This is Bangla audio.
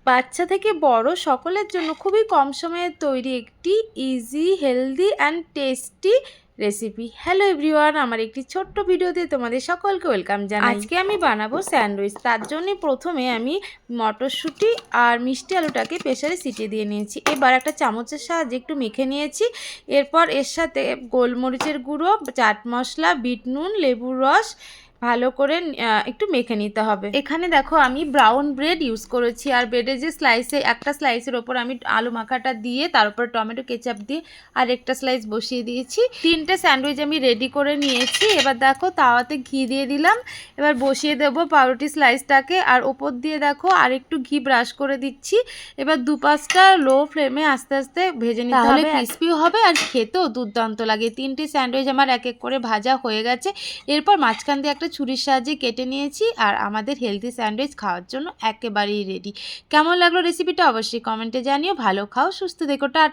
বাচ্চা থেকে বড় সকলের জন্য খুবই কম সময়ে তৈরি একটি easy, healthy and tasty recipe. Hello everyone, আমার একটি ছোট্ট ভিডিওতে তোমাদের সকলকে ওয়েলকাম জানাই। আজকে আমি বানাবো স্যান্ডউইচ। তার জন্য প্রথমে আমি মটরশুঁটি আর মিষ্টি আলুটাকে প্রেসারে সিটিয়ে দিয়ে নিয়েছি। এবার একটা চামচের সাহায্যে একটু মেখে নিয়েছি। এরপর এর সাথে গোলমরিচের গুঁড়ো, চাট মশলা, বিট নুন, লেবুর রস ভালো করে একটু মেখে নিতে হবে। এখানে দেখো আমি ব্রাউন ব্রেড ইউজ করেছি, আর ব্রেডের যে স্লাইসে একটা স্লাইসের ওপর আমি আলু মাখাটা দিয়ে তার উপর টমেটো কেচাপ দিয়ে আর একটা স্লাইস বসিয়ে দিয়েছি। 3টে স্যান্ডউইচ আমি রেডি করে নিয়েছি। এবার দেখো তাওয়াতে ঘি দিয়ে দিলাম। এবার বসিয়ে দেবো পাউরুটি স্লাইসটাকে, আর ওপর দিয়ে দেখো আর একটু ঘি ব্রাশ করে দিচ্ছি। এবার 2-5টা লো ফ্লেমে আস্তে আস্তে ভেজে নিতে হবে, ক্রিস্পিও হবে আর খেতেও দুর্দান্ত লাগে। 3টে স্যান্ডউইচ আমার এক এক করে ভাজা হয়ে গেছে। এরপর মাঝখান দিয়ে একটা ছুরির সাহায্যে কেটে নিয়েছি, আর আমাদের হেলদি স্যান্ডউইচ খাওয়ার জন্য একেবারেই রেডি। কেমন লাগলো রেসিপিটা অবশ্যই কমেন্টে জানিও। ভালো খাও, সুস্থ থেকো, টাটা।